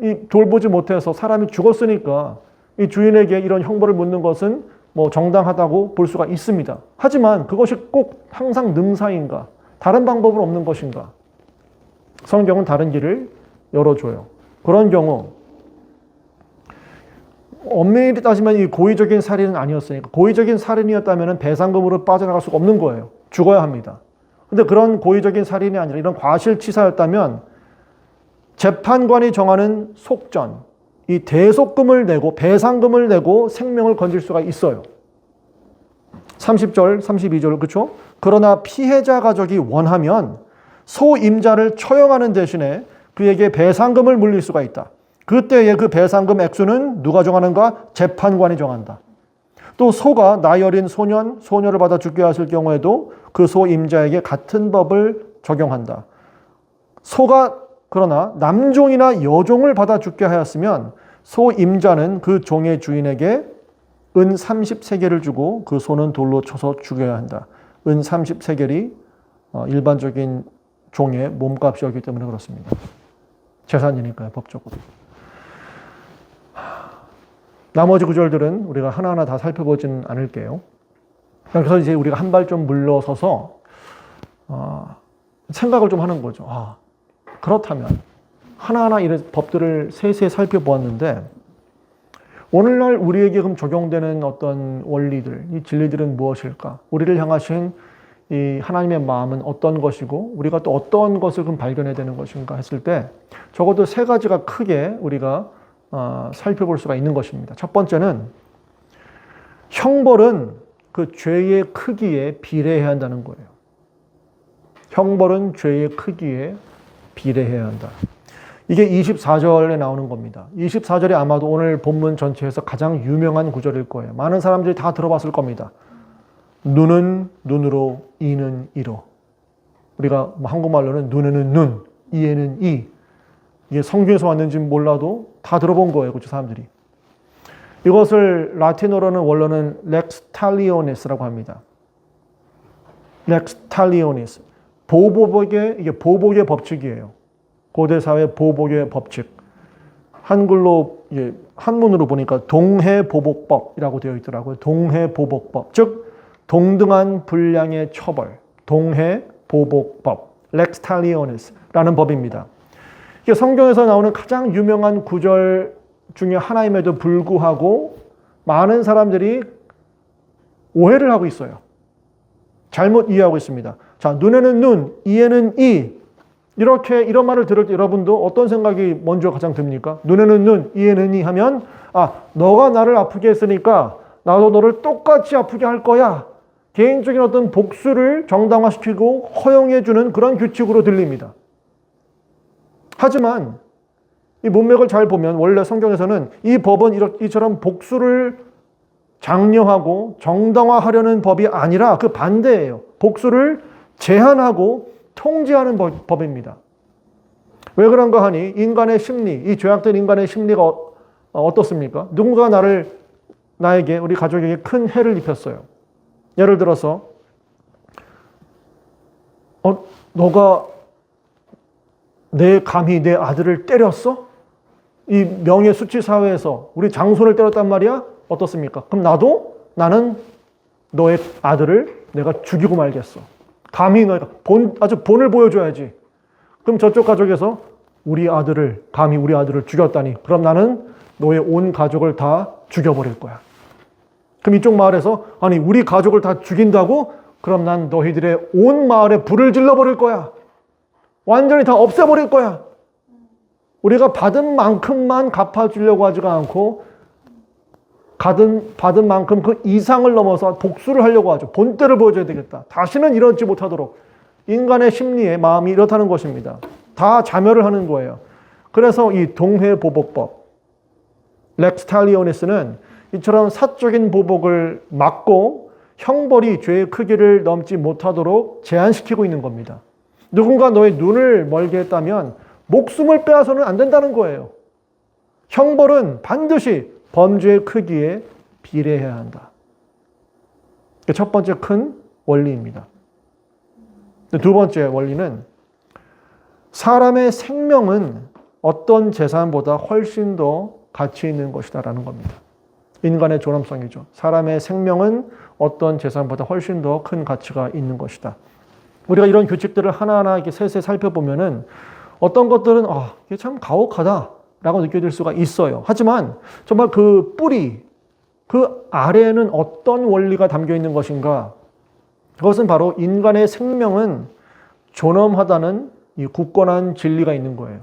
[SPEAKER 1] 이 돌보지 못해서 사람이 죽었으니까 이 주인에게 이런 형벌을 묻는 것은 정당하다고 볼 수가 있습니다. 하지만 그것이 꼭 항상 능사인가? 다른 방법은 없는 것인가? 성경은 다른 길을 열어줘요. 그런 경우 엄밀히 따지면 이 고의적인 살인은 아니었으니까, 고의적인 살인이었다면 배상금으로 빠져나갈 수가 없는 거예요. 죽어야 합니다. 근데 그런 고의적인 살인이 아니라 이런 과실치사였다면 재판관이 정하는 속전, 이 대속금을 내고 배상금을 내고 생명을 건질 수가 있어요. 30절, 32절, 그렇죠? 그러나 피해자 가족이 원하면 소임자를 처형하는 대신에 그에게 배상금을 물릴 수가 있다. 그때의 그 배상금 액수는 누가 정하는가? 재판관이 정한다. 또 소가 나이 어린 소년, 소녀를 받아 죽게 하실 경우에도 그 소임자에게 같은 법을 적용한다. 소가 그러나 남종이나 여종을 받아 죽게 하였으면 소임자는 그 종의 주인에게 은 30세겔을 주고 그 소는 돌로 쳐서 죽여야 한다. 은 30세겔이 일반적인 종의 몸값이었기 때문에 그렇습니다. 재산이니까요, 법적으로. 나머지 구절들은 우리가 하나하나 다 살펴보지는 않을게요. 그래서 이제 우리가 한 발 좀 물러서서 생각을 좀 하는 거죠. 그렇다면 하나하나 이런 법들을 세세히 살펴보았는데 오늘날 우리에게 그럼 적용되는 어떤 원리들, 이 진리들은 무엇일까? 우리를 향하신 이 하나님의 마음은 어떤 것이고 우리가 또 어떤 것을 그럼 발견해야 되는 것인가 했을 때 적어도 세 가지가 크게 우리가 살펴볼 수가 있는 것입니다. 첫 번째는 형벌은 그 죄의 크기에 비례해야 한다는 거예요. 형벌은 죄의 크기에 비례해야 한다. 이게 24절에 나오는 겁니다. 24절이 아마도 오늘 본문 전체에서 가장 유명한 구절일 거예요. 많은 사람들이 다 들어봤을 겁니다. 눈은 눈으로, 이는 이로. 우리가 한국말로는 눈에는 눈, 이에는 이. 이게 성경에서 왔는지 몰라도 다 들어본 거예요, 그렇죠, 사람들이. 이것을 라틴어로는 원래는 렉스 탈리오네스라고 합니다. 렉스 탈리오니스. 이게 보복의 법칙이에요. 고대 사회 보복의 법칙. 한글로, 한문으로 보니까 동해보복법이라고 되어 있더라고요. 동해보복법. 즉, 동등한 분량의 처벌. 동해보복법. 렉스 탈리오니스라는 법입니다. 이게 성경에서 나오는 가장 유명한 구절 중에 하나임에도 불구하고 많은 사람들이 오해를 하고 있어요. 잘못 이해하고 있습니다. 자, 눈에는 눈, 이에는 이. 이런 말을 들을 때 여러분도 어떤 생각이 먼저 가장 듭니까? 눈에는 눈, 이에는 이 하면, 너가 나를 아프게 했으니까 나도 너를 똑같이 아프게 할 거야. 개인적인 어떤 복수를 정당화시키고 허용해주는 그런 규칙으로 들립니다. 하지만 이 문맥을 잘 보면 원래 성경에서는 이 법은 이처럼 복수를 장려하고 정당화하려는 법이 아니라 그 반대예요. 복수를 제한하고 통제하는 법입니다. 왜 그런가 하니 인간의 심리, 이 죄악된 인간의 심리가 어떻습니까? 누군가 나에게, 우리 가족에게 큰 해를 입혔어요. 예를 들어서 너가 감히 내 아들을 때렸어? 이 명예수치 사회에서 우리 장손을 때렸단 말이야? 어떻습니까? 그럼 나는 너의 아들을 내가 죽이고 말겠어. 감히 너희가 아주 본을 보여줘야지. 그럼 저쪽 가족에서 감히 우리 아들을 죽였다니. 그럼 나는 너의 온 가족을 다 죽여버릴 거야. 그럼 이쪽 마을에서 우리 가족을 다 죽인다고? 그럼 난 너희들의 온 마을에 불을 질러버릴 거야. 완전히 다 없애버릴 거야. 우리가 받은 만큼만 갚아주려고 하지가 않고 받은 만큼 그 이상을 넘어서 복수를 하려고 하죠. 본때를 보여줘야 되겠다. 다시는 이러지 못하도록. 인간의 심리에 마음이 이렇다는 것입니다. 다 자멸을 하는 거예요. 그래서 이 동해보복법, 렉스 탈리오니스는 이처럼 사적인 보복을 막고 형벌이 죄의 크기를 넘지 못하도록 제한시키고 있는 겁니다. 누군가 너의 눈을 멀게 했다면 목숨을 빼앗아서는 안 된다는 거예요. 형벌은 반드시 범죄의 크기에 비례해야 한다. 첫 번째 큰 원리입니다. 두 번째 원리는 사람의 생명은 어떤 재산보다 훨씬 더 가치 있는 것이다라는 겁니다. 인간의 존엄성이죠. 사람의 생명은 어떤 재산보다 훨씬 더 큰 가치가 있는 것이다. 우리가 이런 규칙들을 하나하나 이렇게 세세 살펴보면은 어떤 것들은 이게 참 가혹하다라고 느껴질 수가 있어요. 하지만 정말 그 뿌리, 그 아래에는 어떤 원리가 담겨 있는 것인가? 그것은 바로 인간의 생명은 존엄하다는 이 굳건한 진리가 있는 거예요.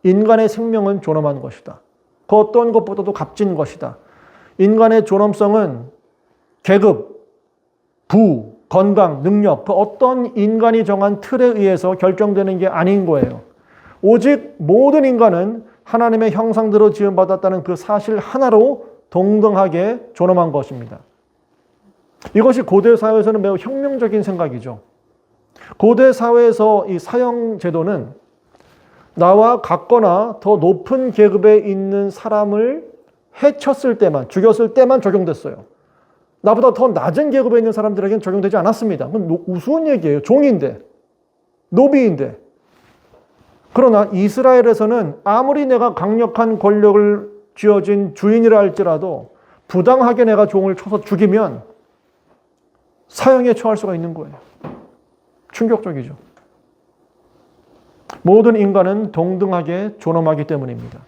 [SPEAKER 1] 인간의 생명은 존엄한 것이다. 그 어떤 것보다도 값진 것이다. 인간의 존엄성은 계급, 부, 건강, 능력, 그 어떤 인간이 정한 틀에 의해서 결정되는 게 아닌 거예요. 오직 모든 인간은 하나님의 형상대로 지음받았다는 그 사실 하나로 동등하게 존엄한 것입니다. 이것이 고대 사회에서는 매우 혁명적인 생각이죠. 고대 사회에서 이 사형 제도는 나와 같거나 더 높은 계급에 있는 사람을 해쳤을 때만, 죽였을 때만 적용됐어요. 나보다 더 낮은 계급에 있는 사람들에게는 적용되지 않았습니다. 그건 우스운 얘기예요. 종인데, 노비인데. 그러나 이스라엘에서는 아무리 내가 강력한 권력을 쥐어진 주인이라 할지라도 부당하게 내가 종을 쳐서 죽이면 사형에 처할 수가 있는 거예요. 충격적이죠. 모든 인간은 동등하게 존엄하기 때문입니다.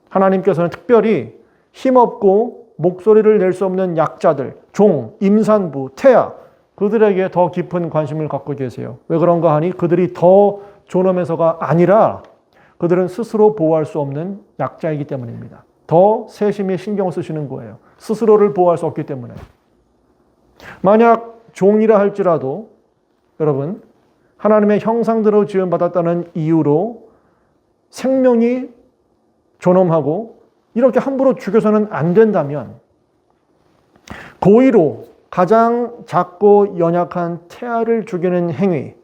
[SPEAKER 1] 하나님께서는 특별히 힘없고 목소리를 낼 수 없는 약자들, 종, 임산부, 태아, 그들에게 더 깊은 관심을 갖고 계세요. 왜 그런가 하니 그들이 더 존엄해서가 아니라 그들은 스스로 보호할 수 없는 약자이기 때문입니다. 더 세심히 신경을 쓰시는 거예요. 스스로를 보호할 수 없기 때문에. 만약 종이라 할지라도 여러분, 하나님의 형상대로 지음받았다는 이유로 생명이 존엄하고 이렇게 함부로 죽여서는 안 된다면 고의로 가장 작고 연약한 태아를 죽이는 행위,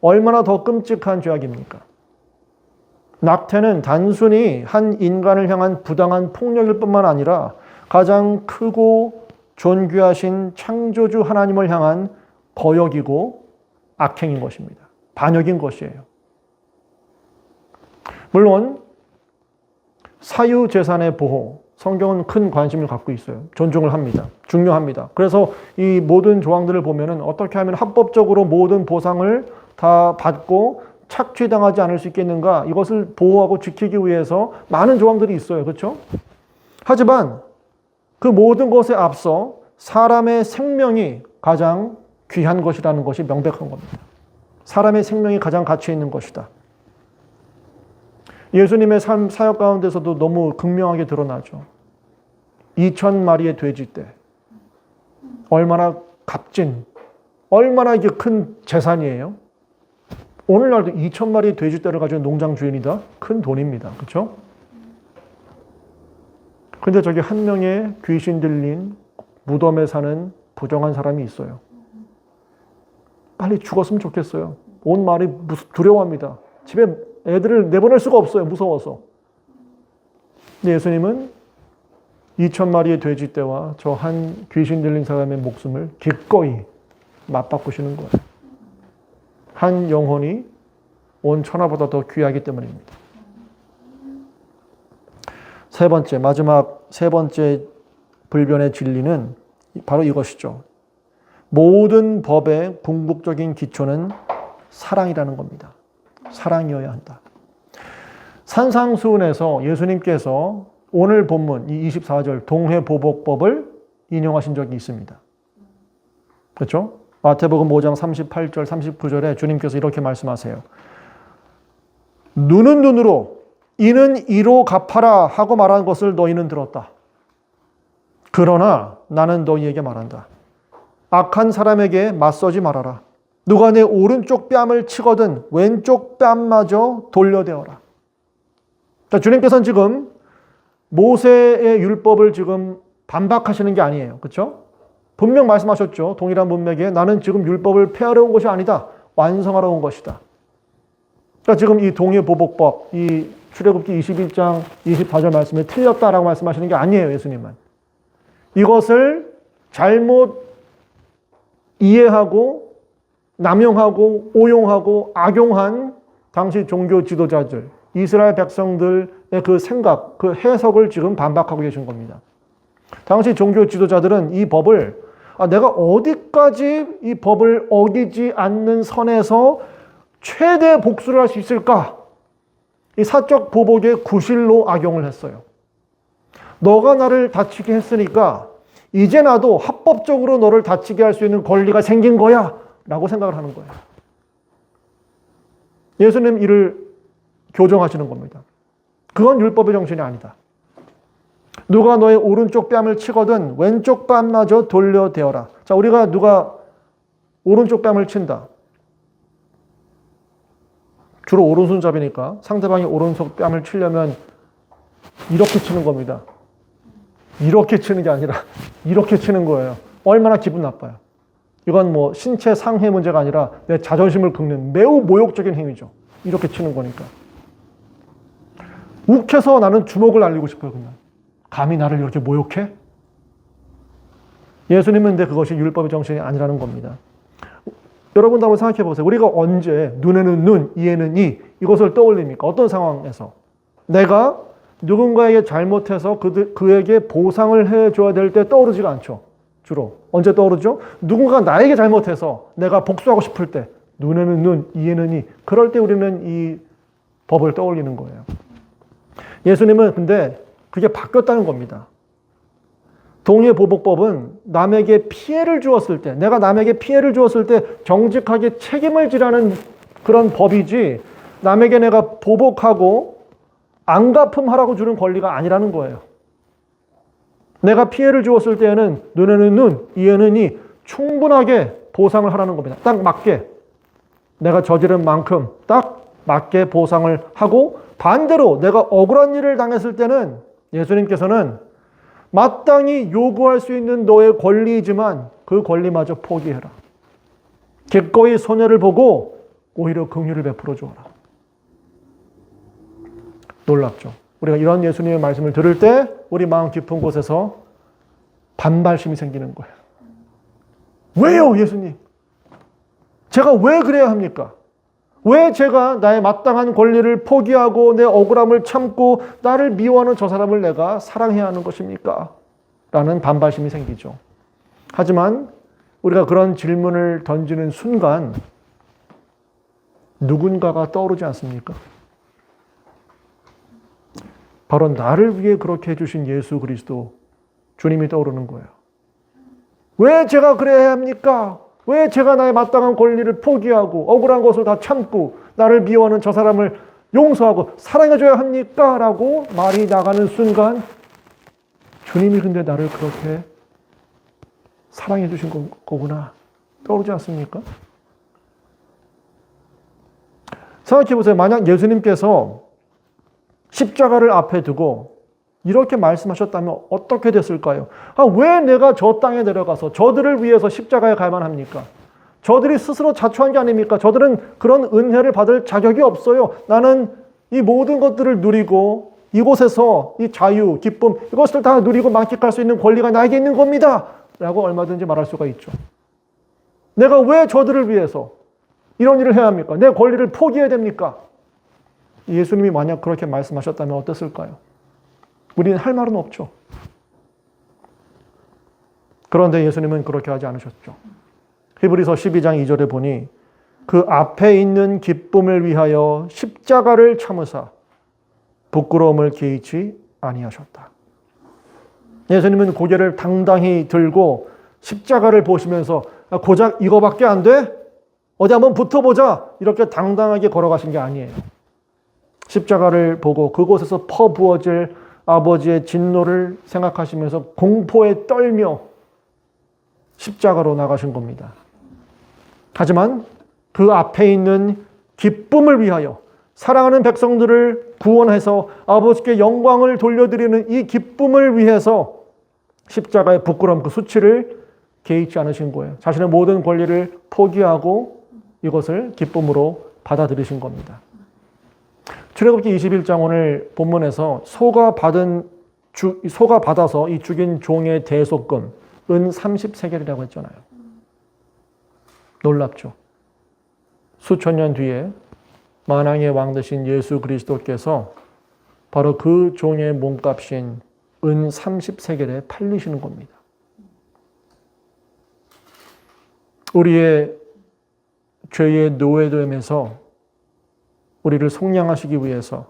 [SPEAKER 1] 얼마나 더 끔찍한 죄악입니까? 낙태는 단순히 한 인간을 향한 부당한 폭력일 뿐만 아니라 가장 크고 존귀하신 창조주 하나님을 향한 거역이고 악행인 것입니다. 반역인 것이에요. 물론 사유재산의 보호, 성경은 큰 관심을 갖고 있어요. 존중을 합니다. 중요합니다. 그래서 이 모든 조항들을 보면은 어떻게 하면 합법적으로 모든 보상을 다 받고 착취당하지 않을 수 있겠는가, 이것을 보호하고 지키기 위해서 많은 조항들이 있어요. 그렇죠? 하지만 그 모든 것에 앞서 사람의 생명이 가장 귀한 것이라는 것이 명백한 겁니다. 사람의 생명이 가장 가치 있는 것이다. 예수님의 삶 사역 가운데서도 너무 극명하게 드러나죠. 2,000마리의 돼지떼, 얼마나 값진, 얼마나 이게 큰 재산이에요. 오늘날도 2,000마리의 돼지떼를 가지고 농장 주인이다? 큰 돈입니다. 그렇죠? 근데 저기 한 명의 귀신 들린 무덤에 사는 부정한 사람이 있어요. 빨리 죽었으면 좋겠어요. 온 마을이 두려워합니다. 집에 애들을 내보낼 수가 없어요. 무서워서. 근데 예수님은 2,000마리의 돼지떼와 저 한 귀신 들린 사람의 목숨을 기꺼이 맞바꾸시는 거예요. 한 영혼이 온 천하보다 더 귀하기 때문입니다. 세 번째, 마지막 세 번째 불변의 진리는 바로 이것이죠. 모든 법의 궁극적인 기초는 사랑이라는 겁니다. 사랑이어야 한다. 산상수훈에서 예수님께서 오늘 본문 이 24절 동회보복법을 인용하신 적이 있습니다. 그렇죠? 마태복음 5장 38절 39절에 주님께서 이렇게 말씀하세요. 눈은 눈으로 이는 이로 갚아라 하고 말한 것을 너희는 들었다. 그러나 나는 너희에게 말한다. 악한 사람에게 맞서지 말아라. 누가 내 오른쪽 뺨을 치거든 왼쪽 뺨마저 돌려대어라. 자, 주님께서는 지금 모세의 율법을 지금 반박하시는 게 아니에요. 그렇죠? 분명 말씀하셨죠. 동일한 문맥에 나는 지금 율법을 폐하러 온 것이 아니다. 완성하러 온 것이다. 그러니까 지금 이 동의보복법, 이 출애굽기 21장 24절 말씀에 틀렸다라고 말씀하시는 게 아니에요. 예수님은. 이것을 잘못 이해하고 남용하고 오용하고 악용한 당시 종교 지도자들, 이스라엘 백성들의 그 생각, 그 해석을 지금 반박하고 계신 겁니다. 당시 종교 지도자들은 이 법을 내가 어디까지 이 법을 어기지 않는 선에서 최대 복수를 할 수 있을까? 이 사적 보복의 구실로 악용을 했어요. 너가 나를 다치게 했으니까 이제 나도 합법적으로 너를 다치게 할 수 있는 권리가 생긴 거야 라고 생각을 하는 거예요. 예수님 이를 교정하시는 겁니다. 그건 율법의 정신이 아니다. 누가 너의 오른쪽 뺨을 치거든 왼쪽 뺨마저 돌려대어라. 자, 우리가 누가 오른쪽 뺨을 친다. 주로 오른손잡이니까 상대방이 오른쪽 뺨을 치려면 이렇게 치는 겁니다. 이렇게 치는 게 아니라 이렇게 치는 거예요. 얼마나 기분 나빠요. 이건 뭐 신체 상해 문제가 아니라 내 자존심을 긁는 매우 모욕적인 행위죠. 이렇게 치는 거니까. 욱해서 나는 주먹을 날리고 싶어요. 그냥. 감히 나를 이렇게 모욕해? 예수님은 근데 그것이 율법의 정신이 아니라는 겁니다. 여러분도 한번 생각해 보세요. 우리가 언제 눈에는 눈, 이에는 이 이것을 떠올립니까? 어떤 상황에서? 내가 누군가에게 잘못해서 그에게 보상을 해줘야 될 때 떠오르지가 않죠. 주로. 언제 떠오르죠? 누군가 나에게 잘못해서 내가 복수하고 싶을 때 눈에는 눈, 이에는 이 그럴 때 우리는 이 법을 떠올리는 거예요. 예수님은 근데 그게 바뀌었다는 겁니다. 동의보복법은 남에게 피해를 주었을 때, 내가 남에게 피해를 주었을 때 정직하게 책임을 지라는 그런 법이지 남에게 내가 보복하고 안갚음하라고 주는 권리가 아니라는 거예요. 내가 피해를 주었을 때에는 눈에는 눈, 이에는 이 충분하게 보상을 하라는 겁니다. 딱 맞게 내가 저지른 만큼 딱 맞게 보상을 하고 반대로 내가 억울한 일을 당했을 때는 예수님께서는 마땅히 요구할 수 있는 너의 권리이지만 그 권리마저 포기해라. 기꺼이 손해를 보고 오히려 긍휼을 베풀어 주어라. 놀랍죠. 우리가 이런 예수님의 말씀을 들을 때 우리 마음 깊은 곳에서 반발심이 생기는 거예요. 왜요, 예수님? 제가 왜 그래야 합니까? 왜 제가 나의 마땅한 권리를 포기하고 내 억울함을 참고 나를 미워하는 저 사람을 내가 사랑해야 하는 것입니까? 라는 반발심이 생기죠. 하지만 우리가 그런 질문을 던지는 순간 누군가가 떠오르지 않습니까? 바로 나를 위해 그렇게 해주신 예수 그리스도 주님이 떠오르는 거예요. 왜 제가 그래야 합니까? 왜 제가 나의 마땅한 권리를 포기하고 억울한 것을 다 참고 나를 미워하는 저 사람을 용서하고 사랑해줘야 합니까? 라고 말이 나가는 순간 주님이 근데 나를 그렇게 사랑해 주신 거구나 떠오르지 않습니까? 생각해 보세요. 만약 예수님께서 십자가를 앞에 두고 이렇게 말씀하셨다면 어떻게 됐을까요? 왜 내가 저 땅에 내려가서 저들을 위해서 십자가에 갈만 합니까? 저들이 스스로 자초한 게 아닙니까? 저들은 그런 은혜를 받을 자격이 없어요. 나는 이 모든 것들을 누리고 이곳에서 이 자유, 기쁨 이것을 다 누리고 만끽할 수 있는 권리가 나에게 있는 겁니다. 라고 얼마든지 말할 수가 있죠. 내가 왜 저들을 위해서 이런 일을 해야 합니까? 내 권리를 포기해야 됩니까? 예수님이 만약 그렇게 말씀하셨다면 어땠을까요? 우리는 할 말은 없죠. 그런데 예수님은 그렇게 하지 않으셨죠. 히브리서 12장 2절에 보니 그 앞에 있는 기쁨을 위하여 십자가를 참으사 부끄러움을 개의치 아니하셨다. 예수님은 고개를 당당히 들고 십자가를 보시면서 고작 이거밖에 안 돼? 어디 한번 붙어보자. 이렇게 당당하게 걸어가신 게 아니에요. 십자가를 보고 그곳에서 퍼부어질 아버지의 진노를 생각하시면서 공포에 떨며 십자가로 나가신 겁니다. 하지만 그 앞에 있는 기쁨을 위하여 사랑하는 백성들을 구원해서 아버지께 영광을 돌려드리는 이 기쁨을 위해서 십자가의 부끄러움, 그 수치를 개의치 않으신 거예요. 자신의 모든 권리를 포기하고 이것을 기쁨으로 받아들이신 겁니다. 출애굽기 21장 오늘 본문에서 소가 받아서 이 죽인 종의 대속금 은 30세겔이라고 했잖아요. 놀랍죠. 수천 년 뒤에 만왕의 왕 되신 예수 그리스도께서 바로 그 종의 몸값인 은 30세겔에 팔리시는 겁니다. 우리의 죄의 노예됨에서 우리를 속량하시기 위해서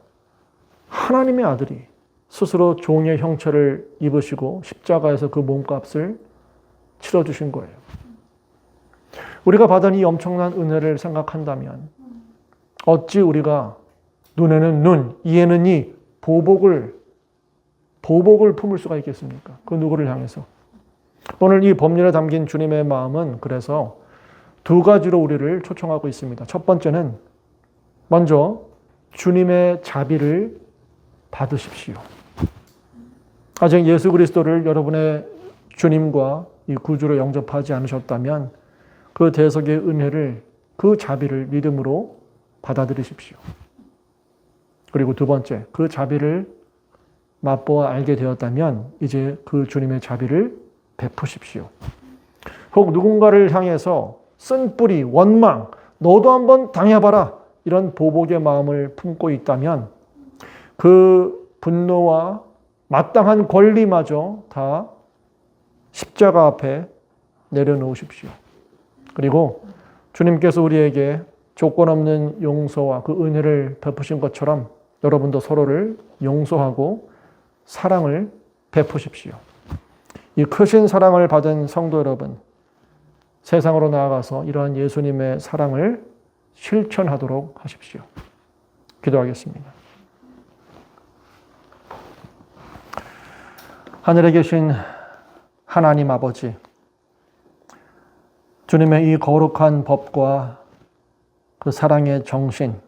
[SPEAKER 1] 하나님의 아들이 스스로 종의 형체를 입으시고 십자가에서 그 몸값을 치러주신 거예요. 우리가 받은 이 엄청난 은혜를 생각한다면 어찌 우리가 눈에는 눈, 이에는 이 보복을 품을 수가 있겠습니까? 그 누구를 향해서. 오늘 이 법률에 담긴 주님의 마음은 그래서 두 가지로 우리를 초청하고 있습니다. 첫 번째는 먼저 주님의 자비를 받으십시오. 아직 예수 그리스도를 여러분의 주님과 이 구주로 영접하지 않으셨다면 그 대속의 은혜를, 그 자비를 믿음으로 받아들이십시오. 그리고 두 번째, 그 자비를 맛보아 알게 되었다면 이제 그 주님의 자비를 베푸십시오. 혹 누군가를 향해서 쓴뿌리, 원망, 너도 한번 당해봐라 이런 보복의 마음을 품고 있다면 그 분노와 마땅한 권리마저 다 십자가 앞에 내려놓으십시오. 그리고 주님께서 우리에게 조건 없는 용서와 그 은혜를 베푸신 것처럼 여러분도 서로를 용서하고 사랑을 베푸십시오. 이 크신 사랑을 받은 성도 여러분, 세상으로 나아가서 이러한 예수님의 사랑을 실천하도록 하십시오. 기도하겠습니다. 하늘에 계신 하나님 아버지, 주님의 이 거룩한 법과 그 사랑의 정신,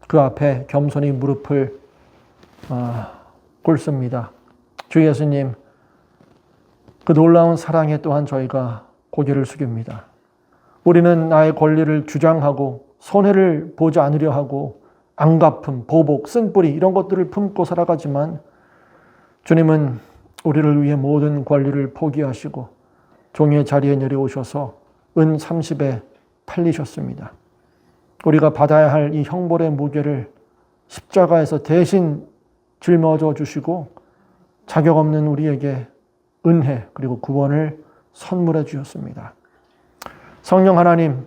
[SPEAKER 1] 그 앞에 겸손히 무릎을 꿇습니다. 주 예수님, 그 놀라운 사랑에 또한 저희가 고개를 숙입니다. 우리는 나의 권리를 주장하고 손해를 보지 않으려 하고 안갚음, 보복, 쓴뿌리 이런 것들을 품고 살아가지만 주님은 우리를 위해 모든 권리를 포기하시고 종의 자리에 내려오셔서 은 30에 팔리셨습니다. 우리가 받아야 할 이 형벌의 무게를 십자가에서 대신 짊어져 주시고 자격 없는 우리에게 은혜 그리고 구원을 선물해 주셨습니다. 성령 하나님,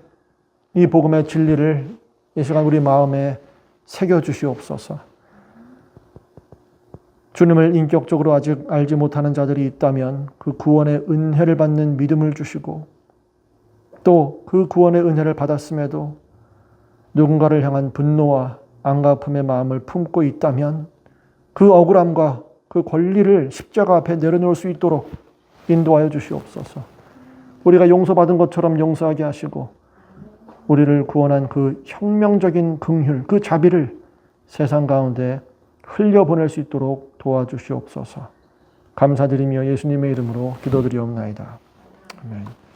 [SPEAKER 1] 이 복음의 진리를 이 시간 우리 마음에 새겨 주시옵소서. 주님을 인격적으로 아직 알지 못하는 자들이 있다면 그 구원의 은혜를 받는 믿음을 주시고 또 그 구원의 은혜를 받았음에도 누군가를 향한 분노와 안갚음의 마음을 품고 있다면 그 억울함과 그 권리를 십자가 앞에 내려놓을 수 있도록 인도하여 주시옵소서. 우리가 용서받은 것처럼 용서하게 하시고 우리를 구원한 그 혁명적인 긍휼, 그 자비를 세상 가운데 흘려보낼 수 있도록 도와주시옵소서. 감사드리며 예수님의 이름으로 기도드리옵나이다. 아멘.